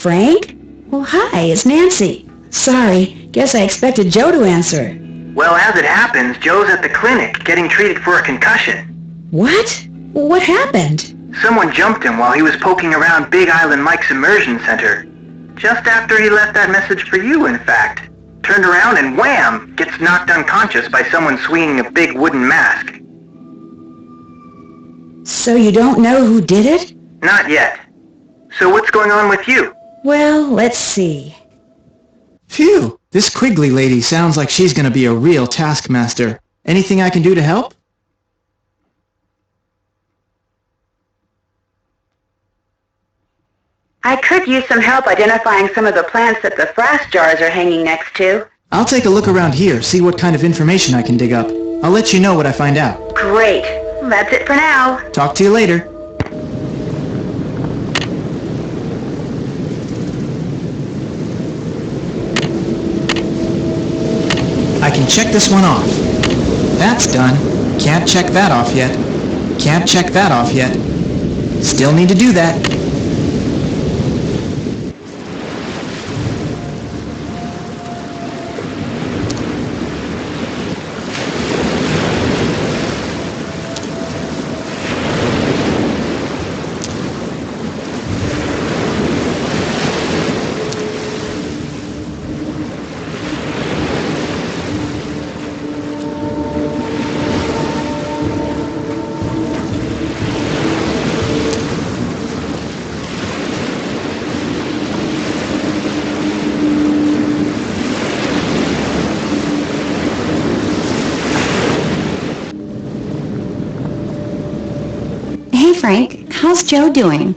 Frank? Well, hi, it's Nancy. Sorry, guess I expected Joe to answer. Well, as it happens, Joe's at the clinic getting treated for a concussion. What? What happened? Someone jumped him while he was poking around Big Island Mike's immersion center. Just after he left that message for you, in fact. Turned around and wham! Gets knocked unconscious by someone swinging a big wooden mask. So you don't know who did it? Not yet. So what's going on with you? Well, let's see. Phew! This Quigley lady sounds like she's gonna be a real taskmaster. Anything I can do to help? I could use some help identifying some of the plants that the frass jars are hanging next to. I'll take a look around here, see what kind of information I can dig up. I'll let you know what I find out. Great. That's it for now. Talk to you later. I can check this one off. That's done. Can't check that off yet. Can't check that off yet. Still need to do that. Hey, Frank, how's Joe doing?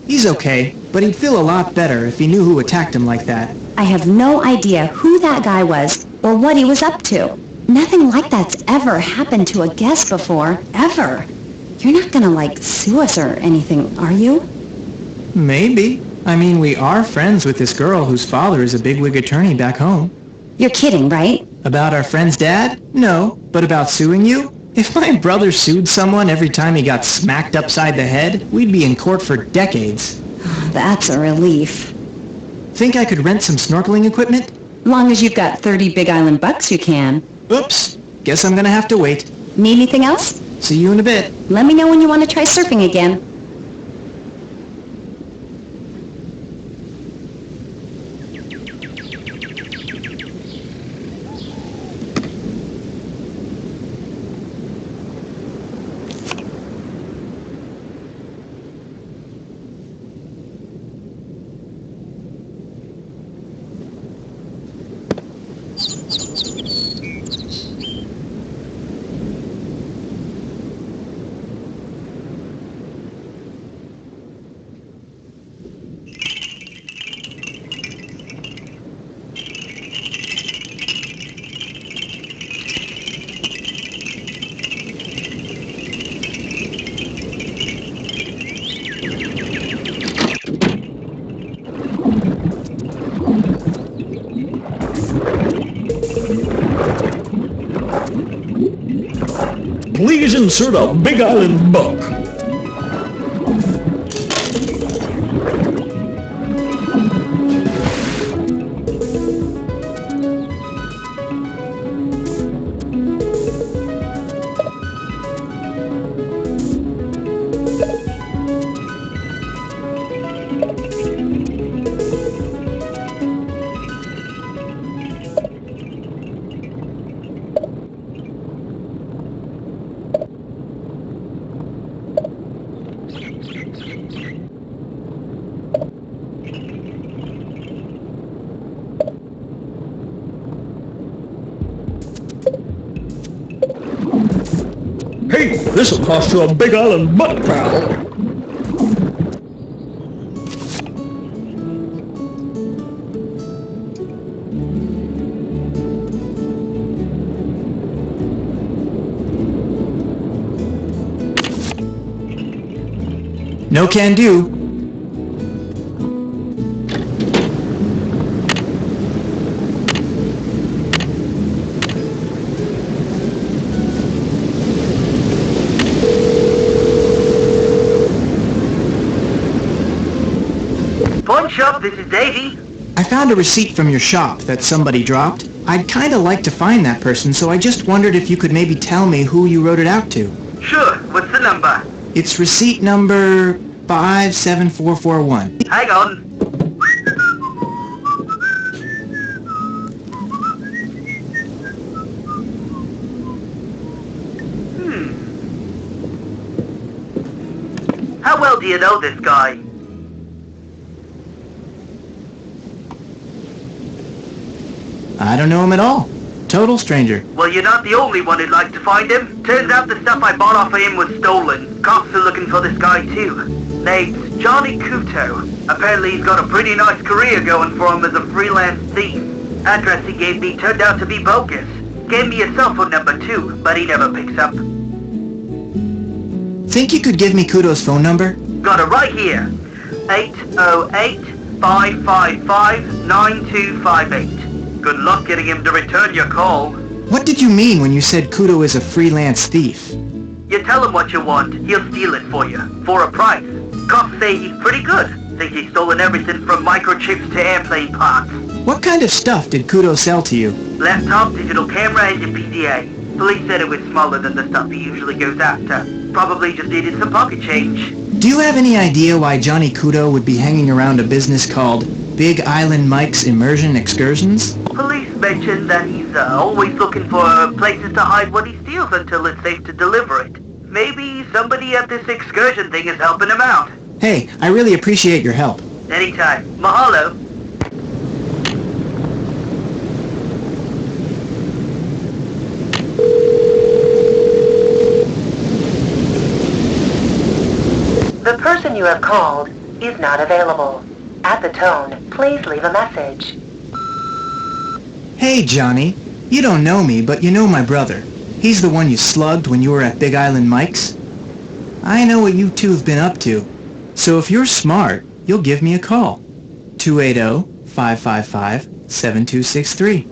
He's okay, but he'd feel a lot better if he knew who attacked him like that. I have no idea who that guy was or what he was up to. Nothing like that's ever happened to a guest before, ever. You're not gonna, sue us or anything, are you? Maybe. I mean, we are friends with this girl whose father is a bigwig attorney back home. You're kidding, right? About our friend's dad? No. But about suing you? If my brother sued someone every time he got smacked upside the head, we'd be in court for decades. That's a relief. Think I could rent some snorkeling equipment? Long as you've got 30 Big Island bucks, you can. Oops. Guess I'm gonna have to wait. Need anything else? See you in a bit. Let me know when you want to try surfing again. Please insert a Big Island buck. Hey, this'll cost you a Big Island buck, pal. No can do. Pawn shop, this is Davey. I found a receipt from your shop that somebody dropped. I'd kinda like to find that person, so I just wondered if you could maybe tell me who you wrote it out to. Sure, what's the number? It's receipt number 57441. Hang on. How well do you know this guy? I don't know him at all. Total stranger. Well, you're not the only one who'd like to find him. Turns out the stuff I bought off of him was stolen. Cops are looking for this guy too. Name's Johnny Kuto. Apparently he's got a pretty nice career going for him as a freelance thief. Address he gave me turned out to be bogus. Gave me a cell phone number too, but he never picks up. Think you could give me Kudo's phone number? Got it right here. 808-555-9258. Good luck getting him to return your call. What did you mean when you said Kudo is a freelance thief? You tell him what you want, he'll steal it for you, for a price. Cops say he's pretty good. Think he's stolen everything from microchips to airplane parts. What kind of stuff did Kudo sell to you? Laptop, digital camera, and your PDA. Police said it was smaller than the stuff he usually goes after. Probably just needed some pocket change. Do you have any idea why Johnny Kudo would be hanging around a business called Big Island Mike's Immersion Excursions? Police mentioned that he's always looking for places to hide what he steals until it's safe to deliver it. Maybe somebody at this excursion thing is helping him out. Hey, I really appreciate your help. Anytime. Mahalo. The person you have called is not available. At the tone, please leave a message. Hey, Johnny. You don't know me, but you know my brother. He's the one you slugged when you were at Big Island Mike's. I know what you two have been up to. So if you're smart, you'll give me a call. 280-555-7263.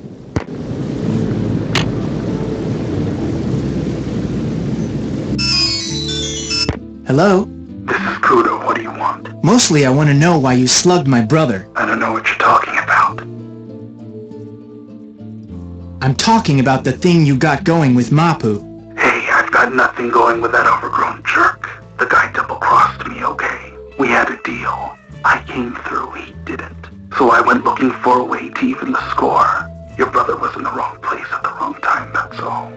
Hello? This is Kudo. What do you want? Mostly I want to know why you slugged my brother. I don't know what you're talking about. I'm talking about the thing you got going with Mapu. Hey, I've got nothing going with that overgrown jerk. The guy double-crossed me, okay? We had a deal. I came through, he didn't. So I went looking for a way to even the score. Your brother was in the wrong place at the wrong time, that's all.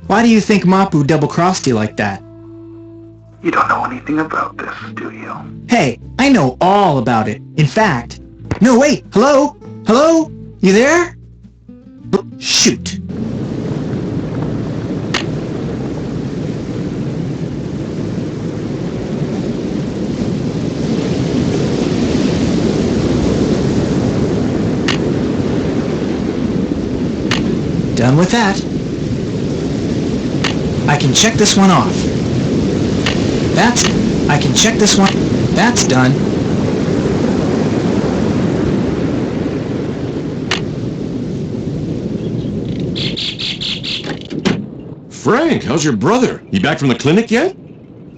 Why do you think Mapu double-crossed you like that? You don't know anything about this, do you? Hey, I know all about it. In fact... No, wait! Hello? Hello? You there? Shoot. Done with that. I can check this one off. That's it. I can check this one. That's done. Frank, how's your brother? He back from the clinic yet?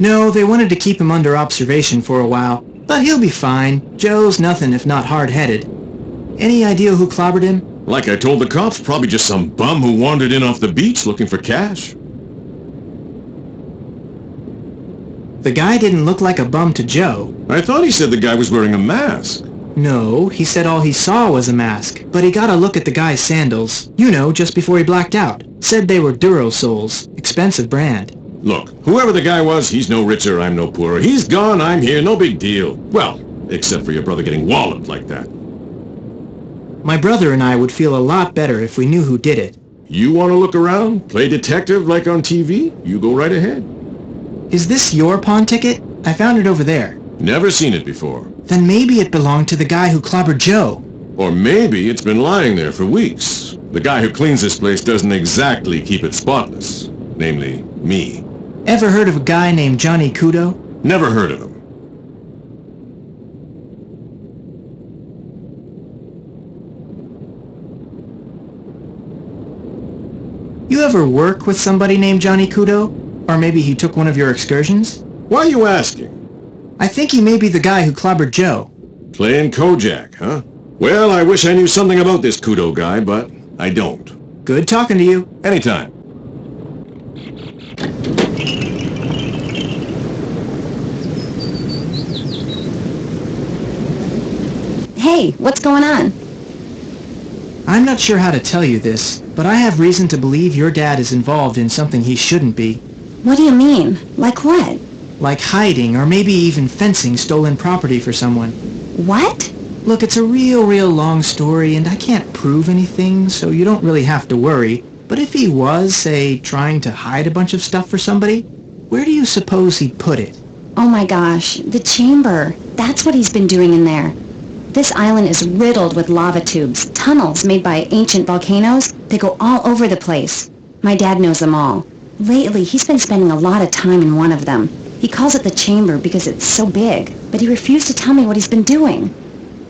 No, they wanted to keep him under observation for a while, but he'll be fine. Joe's nothing if not hard-headed. Any idea who clobbered him? Like I told the cops, probably just some bum who wandered in off the beach looking for cash. The guy didn't look like a bum to Joe. I thought he said the guy was wearing a mask. No, he said all he saw was a mask, but he got a look at the guy's sandals. You know, just before he blacked out. Said they were Durasoles, expensive brand. Look, whoever the guy was, he's no richer, I'm no poorer. He's gone, I'm here, no big deal. Well, except for your brother getting walloped like that. My brother and I would feel a lot better if we knew who did it. You want to look around, play detective like on TV? You go right ahead. Is this your pawn ticket? I found it over there. Never seen it before. Then maybe it belonged to the guy who clobbered Joe. Or maybe it's been lying there for weeks. The guy who cleans this place doesn't exactly keep it spotless. Namely, me. Ever heard of a guy named Johnny Kudo? Never heard of him. You ever work with somebody named Johnny Kudo? Or maybe he took one of your excursions? Why are you asking? I think he may be the guy who clobbered Joe. Playing Kojak, huh? Well, I wish I knew something about this Kudo guy, but I don't. Good talking to you. Anytime. Hey, what's going on? I'm not sure how to tell you this, but I have reason to believe your dad is involved in something he shouldn't be. What do you mean? Like what? Like hiding or maybe even fencing stolen property for someone. What? Look, it's a real long story and I can't prove anything, so you don't really have to worry. But if he was, say, trying to hide a bunch of stuff for somebody, where do you suppose he'd put it? Oh my gosh, the chamber. That's what he's been doing in there. This island is riddled with lava tubes, tunnels made by ancient volcanoes. They go all over the place. My dad knows them all. Lately, he's been spending a lot of time in one of them. He calls it the chamber because it's so big, but he refused to tell me what he's been doing.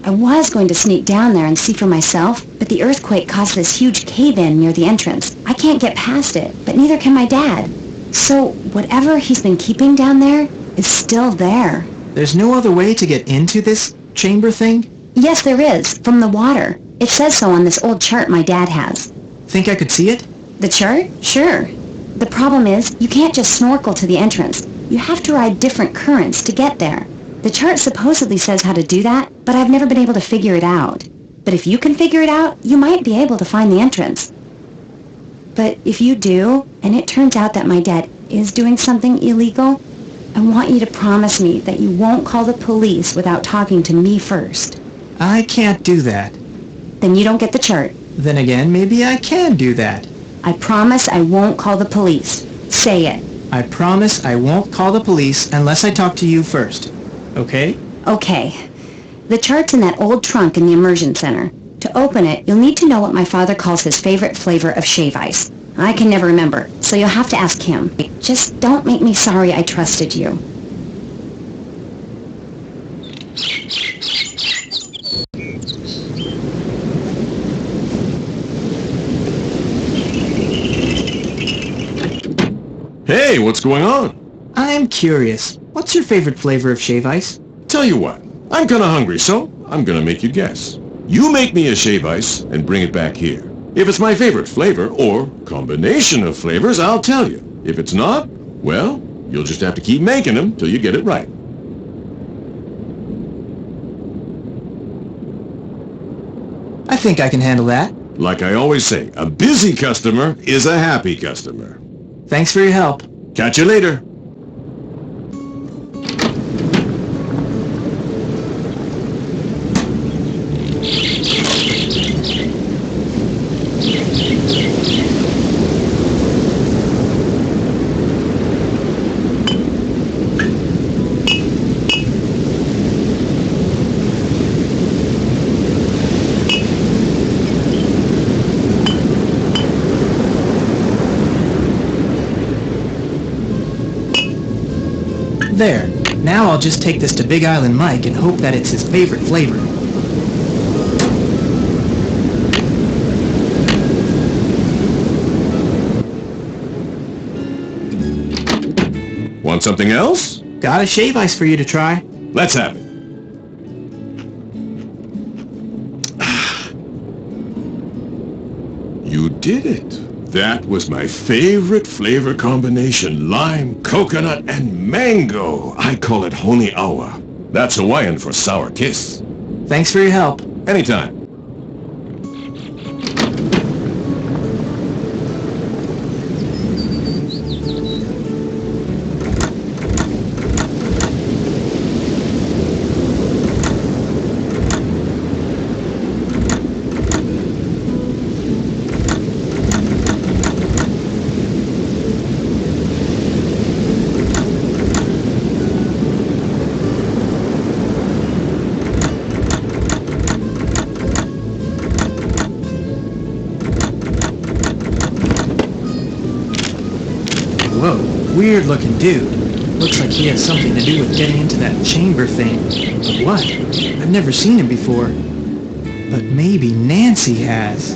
I was going to sneak down there and see for myself, but the earthquake caused this huge cave-in near the entrance. I can't get past it, but neither can my dad. So, whatever he's been keeping down there is still there. There's no other way to get into this chamber thing? Yes, there is, from the water. It says so on this old chart my dad has. Think I could see it? The chart? Sure. The problem is, you can't just snorkel to the entrance. You have to ride different currents to get there. The chart supposedly says how to do that, but I've never been able to figure it out. But if you can figure it out, you might be able to find the entrance. But if you do, and it turns out that my dad is doing something illegal, I want you to promise me that you won't call the police without talking to me first. I can't do that. Then you don't get the chart. Then again, maybe I can do that. I promise I won't call the police. Say it. I promise I won't call the police unless I talk to you first. Okay? Okay. The chart's in that old trunk in the immersion center. To open it, you'll need to know what my father calls his favorite flavor of shave ice. I can never remember, so you'll have to ask him. Just don't make me sorry I trusted you. Hey, what's going on? I'm curious. What's your favorite flavor of shave ice? Tell you what, I'm kinda hungry, so I'm gonna make you guess. You make me a shave ice and bring it back here. If it's my favorite flavor, or combination of flavors, I'll tell you. If it's not, well, you'll just have to keep making them till you get it right. I think I can handle that. Like I always say, a busy customer is a happy customer. Thanks for your help. Catch you later. There. Now I'll just take this to Big Island Mike and hope that it's his favorite flavor. Want something else? Got a shave ice for you to try. Let's have it. You did it. That was my favorite flavor combination, lime, coconut, and mango. I call it Honi Awa. That's Hawaiian for sour kiss. Thanks for your help. Anytime. Whoa, weird-looking dude. Looks like he has something to do with getting into that chamber thing. But what? I've never seen him before. But maybe Nancy has.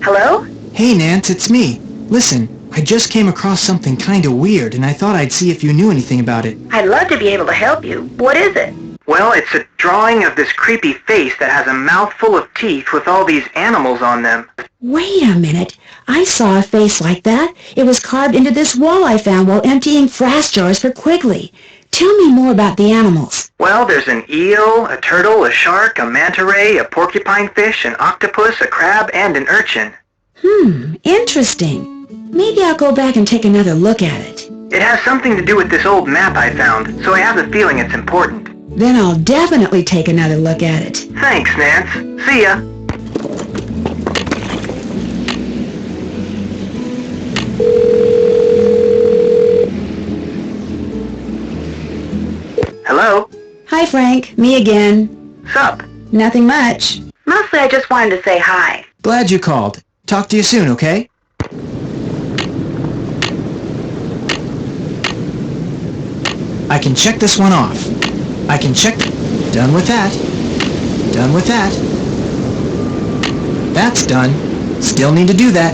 Hello? Hey, Nance, it's me. Listen, I just came across something kinda weird, and I thought I'd see if you knew anything about it. I'd love to be able to help you. What is it? Well, it's a drawing of this creepy face that has a mouthful of teeth with all these animals on them. Wait a minute. I saw a face like that. It was carved into this wall I found while emptying frass jars for Quigley. Tell me more about the animals. Well, there's an eel, a turtle, a shark, a manta ray, a porcupine fish, an octopus, a crab, and an urchin. Interesting. Maybe I'll go back and take another look at it. It has something to do with this old map I found, so I have a feeling it's important. Then I'll definitely take another look at it. Thanks, Nance. See ya. Hello? Hi, Frank. Me again. Sup? Nothing much. Mostly I just wanted to say hi. Glad you called. Talk to you soon, okay? I can check this one off. I can check... Done with that. Done with that. That's done. Still need to do that.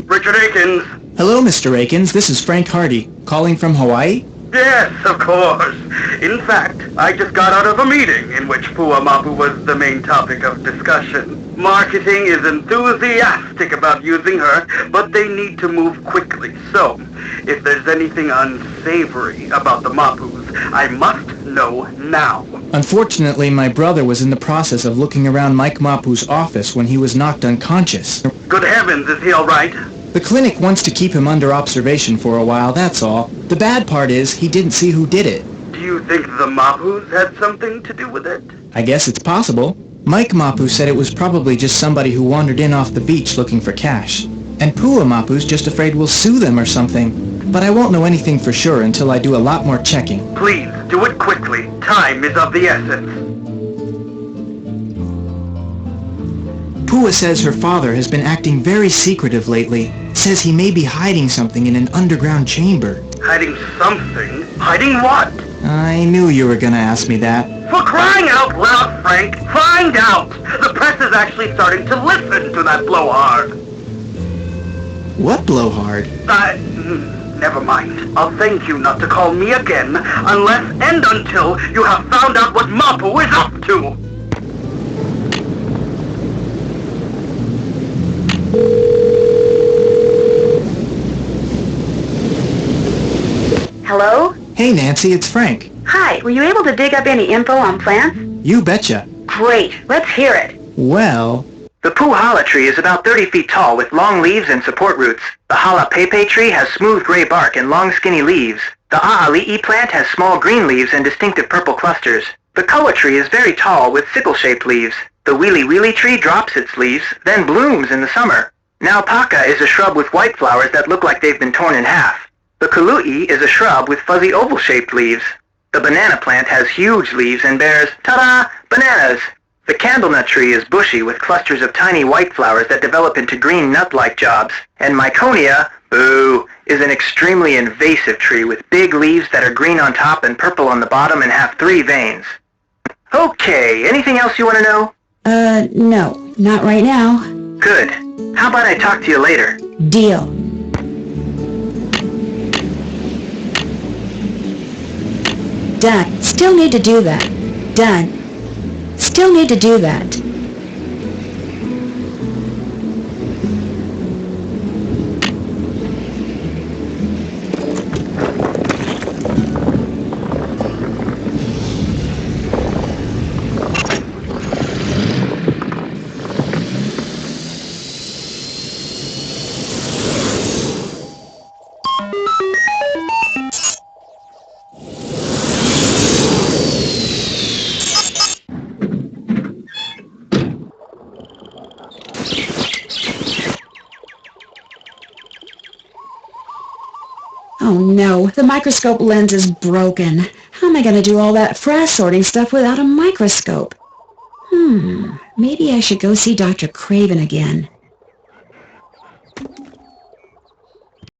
Richard Akins. Hello, Mr. Akins. This is Frank Hardy, calling from Hawaii. Yes, of course. In fact, I just got out of a meeting in which Puamapu was the main topic of discussion. Marketing is enthusiastic about using her, but they need to move quickly. So, if there's anything unsavory about the Mapus, I must know now. Unfortunately, my brother was in the process of looking around Mike Mapu's office when he was knocked unconscious. Good heavens, is he all right? The clinic wants to keep him under observation for a while, that's all. The bad part is, he didn't see who did it. Do you think the Mapus had something to do with it? I guess it's possible. Mike Mapu said it was probably just somebody who wandered in off the beach looking for cash. And Pua Mapu's just afraid we'll sue them or something. But I won't know anything for sure until I do a lot more checking. Please, do it quickly. Time is of the essence. Pua says her father has been acting very secretive lately. Says he may be hiding something in an underground chamber. Hiding something? Hiding what? I knew you were gonna ask me that. For crying out loud, Frank! Find out! The press is actually starting to listen to that blowhard. What blowhard? Never mind. I'll thank you not to call me again unless and until you have found out what Mapu is up to. Hello? Hey Nancy, it's Frank. Hi, were you able to dig up any info on plants? You betcha. Great, let's hear it. Well... The puhala tree is about 30 feet tall with long leaves and support roots. The halapepe tree has smooth gray bark and long skinny leaves. The a'ali'i plant has small green leaves and distinctive purple clusters. The koa tree is very tall with sickle-shaped leaves. The wili wili tree drops its leaves, then blooms in the summer. Naupaka is a shrub with white flowers that look like they've been torn in half. The kului is a shrub with fuzzy oval-shaped leaves. The banana plant has huge leaves and bears, ta-da, bananas! The candlenut tree is bushy with clusters of tiny white flowers that develop into green nut-like jobs. And Myconia, boo, is an extremely invasive tree with big leaves that are green on top and purple on the bottom and have 3 veins. Okay, anything else you want to know? No, not right now. Good. How about I talk to you later? Deal. Done. Still need to do that. Done. Still need to do that. Oh no, the microscope lens is broken. How am I going to do all that frass sorting stuff without a microscope? Maybe I should go see Dr. Craven again.